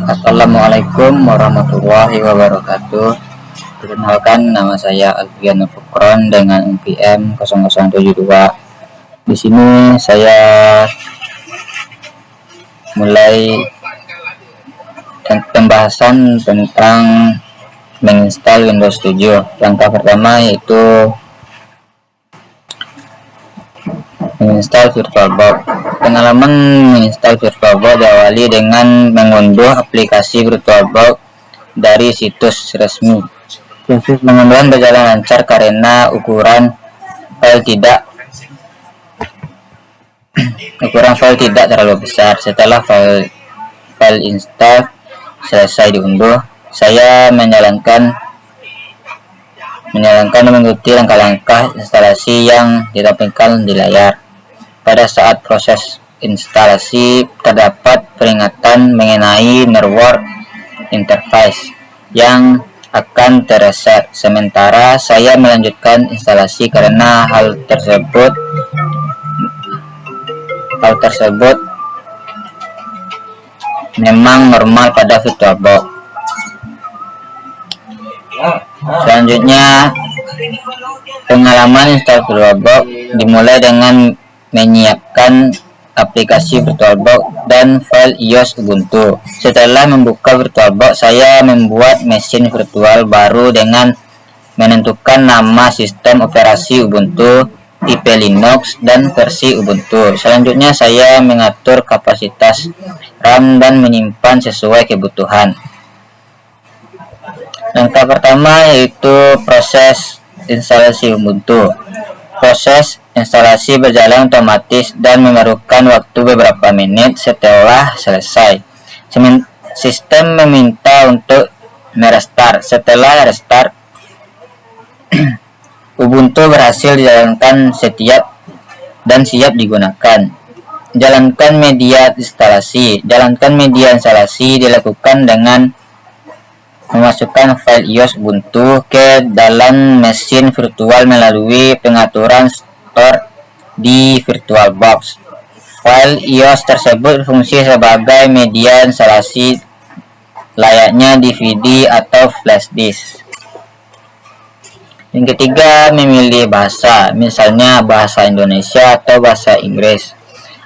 Assalamualaikum warahmatullahi wabarakatuh. Perkenalkan, nama saya Alfian Fukron dengan NPM 0072. Di sini saya mulai pembahasan tentang menginstal Windows 7. Langkah pertama yaitu menginstal VirtualBox. Pengalaman menginstal VirtualBox diawali dengan mengunduh aplikasi VirtualBox dari situs resmi. Proses pengunduhan berjalan lancar karena ukuran file tidak terlalu besar. Setelah file install selesai diunduh, saya menjalankan mengikuti langkah-langkah instalasi yang ditampilkan di layar. Pada saat proses instalasi terdapat peringatan mengenai network interface yang akan terreset. Sementara saya melanjutkan instalasi karena hal tersebut memang normal pada VirtualBox. Selanjutnya, pengalaman install VirtualBox dimulai dengan menyiapkan aplikasi VirtualBox dan file iOS Ubuntu. Setelah membuka VirtualBox, saya membuat mesin virtual baru dengan menentukan nama sistem operasi Ubuntu, tipe Linux, dan versi Ubuntu. Selanjutnya, saya mengatur kapasitas RAM dan menyimpan sesuai kebutuhan. Langkah pertama yaitu proses instalasi Ubuntu. Proses instalasi berjalan otomatis dan memerlukan waktu beberapa menit. Setelah selesai, sistem meminta untuk merestart. Setelah restart, Ubuntu berhasil dijalankan dan siap digunakan. Jalankan media instalasi. Dilakukan dengan memasukkan file iOS Ubuntu ke dalam mesin virtual melalui pengaturan store di VirtualBox. File iOS tersebut berfungsi sebagai media instalasi layaknya DVD atau flash disk. Yang ketiga, memilih bahasa, misalnya bahasa Indonesia atau bahasa Inggris,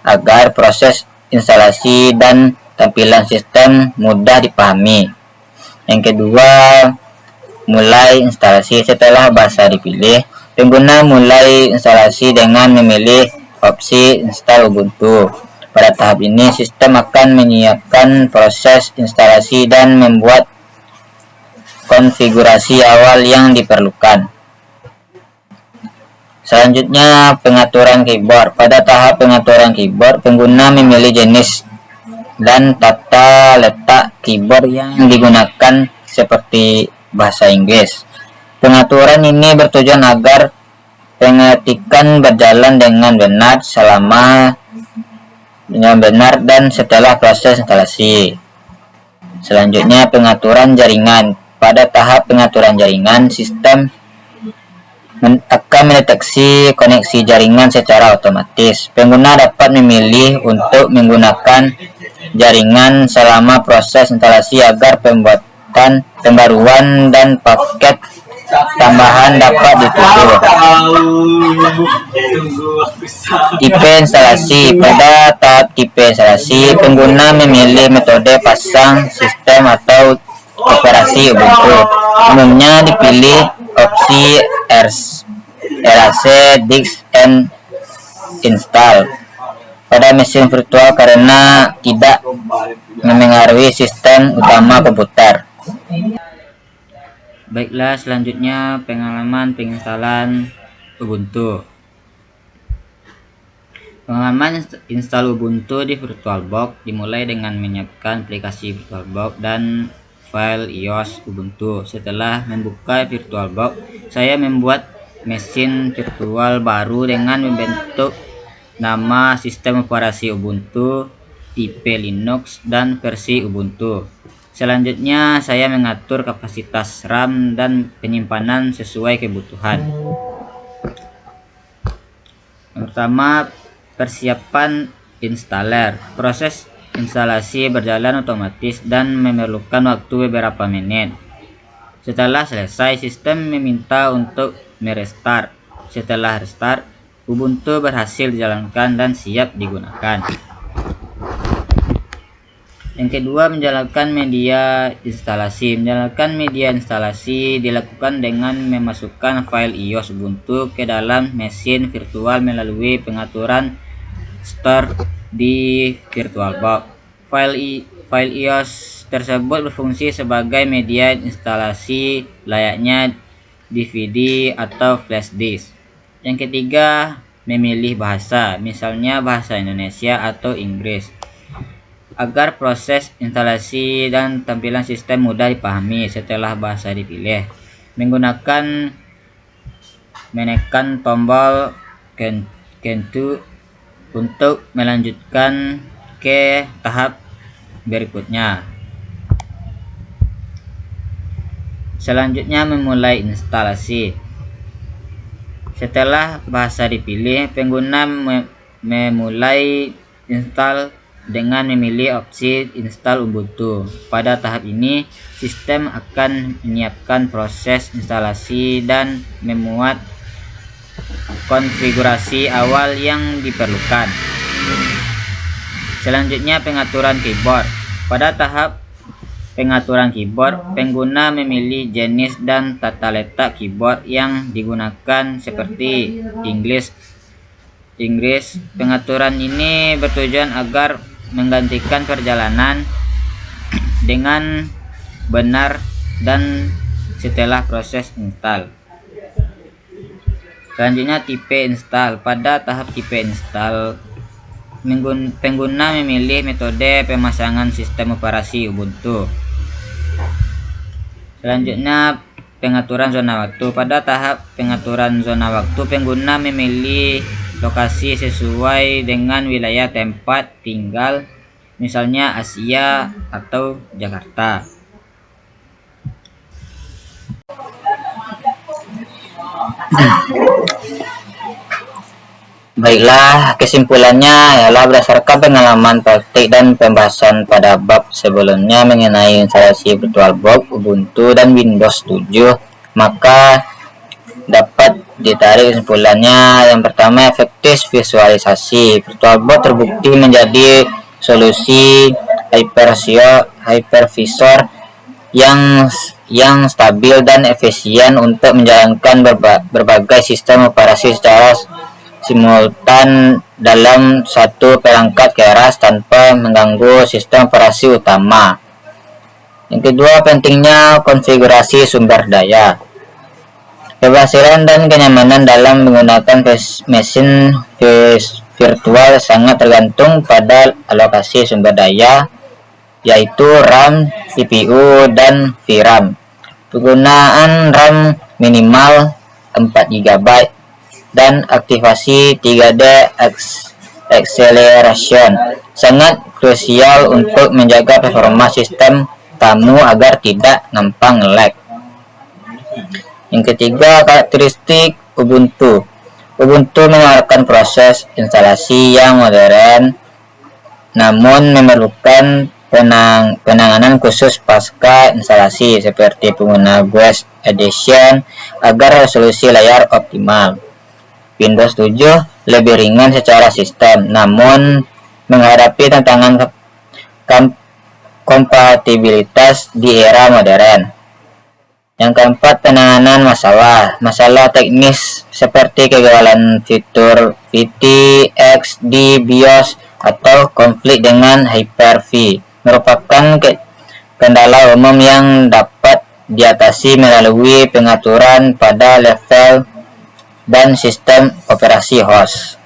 agar proses instalasi dan tampilan sistem mudah dipahami. Yang kedua, mulai instalasi. Setelah bahasa dipilih, pengguna mulai instalasi dengan memilih opsi install Ubuntu. Pada tahap ini, sistem akan menyiapkan proses instalasi dan membuat konfigurasi awal yang diperlukan. Selanjutnya, pengaturan keyboard. Pada tahap pengaturan keyboard, pengguna memilih jenis dan tata letak keyboard yang digunakan seperti bahasa Inggris. Pengaturan ini bertujuan agar pengetikan berjalan dengan benar dan setelah proses instalasi. Selanjutnya, pengaturan jaringan. Pada tahap pengaturan jaringan, sistem akan mendeteksi koneksi jaringan secara otomatis. Pengguna dapat memilih untuk menggunakan jaringan selama proses instalasi agar pembaruan dan paket tambahan dapat ditutup. Tipe instalasi. Pada tahap tipe instalasi, pengguna memilih metode pasang sistem atau operasi Ubuntu. Umumnya dipilih opsi RAC Disk and Install pada mesin virtual karena tidak memengaruhi sistem utama komputer. Baiklah, selanjutnya pengalaman penginstalan Ubuntu. Pengalaman install Ubuntu di VirtualBox dimulai dengan menyiapkan aplikasi VirtualBox dan file iOS Ubuntu. Setelah membuka VirtualBox, saya membuat mesin virtual baru dengan membentuk nama sistem operasi Ubuntu, tipe Linux, dan versi Ubuntu. Selanjutnya, saya mengatur kapasitas RAM dan penyimpanan sesuai kebutuhan. Yang pertama, persiapan installer. Proses instalasi berjalan otomatis dan memerlukan waktu beberapa menit. Setelah selesai, sistem meminta untuk merestart. Setelah restart, Ubuntu berhasil dijalankan dan siap digunakan. Yang kedua, menjalankan media instalasi. Menjalankan media instalasi dilakukan dengan memasukkan file iOS Ubuntu ke dalam mesin virtual melalui pengaturan store di VirtualBox. File iOS tersebut berfungsi sebagai media instalasi layaknya DVD atau flash disk. Yang ketiga, memilih bahasa, misalnya bahasa Indonesia atau Inggris, agar proses instalasi dan tampilan sistem mudah dipahami. Setelah bahasa dipilih, menekan tombol Continue untuk melanjutkan ke tahap berikutnya. Selanjutnya, memulai instalasi. Setelah bahasa dipilih, pengguna memulai install dengan memilih opsi install Ubuntu. Pada tahap ini, sistem akan menyiapkan proses instalasi dan memuat konfigurasi awal yang diperlukan. Selanjutnya, pengaturan keyboard. Pada tahap pengaturan keyboard, pengguna memilih jenis dan tata letak keyboard yang digunakan seperti Inggris. Pengaturan ini bertujuan agar menggantikan perjalanan dengan benar dan setelah proses install. Selanjutnya, tipe install. Pada tahap tipe install, pengguna memilih metode pemasangan sistem operasi Ubuntu. Selanjutnya, pengaturan zona waktu. Pada tahap pengaturan zona waktu, pengguna memilih lokasi sesuai dengan wilayah tempat tinggal, misalnya Asia atau Jakarta. Baiklah, kesimpulannya ialah berdasarkan pengalaman praktik dan pembahasan pada bab sebelumnya mengenai instalasi VirtualBox, Ubuntu, dan Windows 7, maka dapat ditarik kesimpulannya. Yang pertama, efektif visualisasi. VirtualBox terbukti menjadi solusi hypervisor yang stabil dan efisien untuk menjalankan berbagai sistem operasi secara simultan dalam satu perangkat keras tanpa mengganggu sistem operasi utama. Yang kedua, pentingnya konfigurasi sumber daya. Keberhasilan dan kenyamanan dalam menggunakan mesin virtual sangat tergantung pada alokasi sumber daya, yaitu RAM, CPU, dan VRAM. Penggunaan RAM minimal 4 GB dan aktivasi 3D acceleration sangat krusial untuk menjaga performa sistem tamu agar tidak gampang lag. Yang ketiga, karakteristik Ubuntu. Ubuntu menawarkan proses instalasi yang modern, namun memerlukan penanganan khusus pasca instalasi seperti pengguna GUID Edition agar resolusi layar optimal. Windows 7 lebih ringan secara sistem, namun menghadapi tantangan kompatibilitas di era modern. Yang keempat, penanganan masalah teknis seperti kegagalan fitur VT, XD, BIOS, atau konflik dengan Hyper-V merupakan kendala umum yang dapat diatasi melalui pengaturan pada level dan sistem operasi host.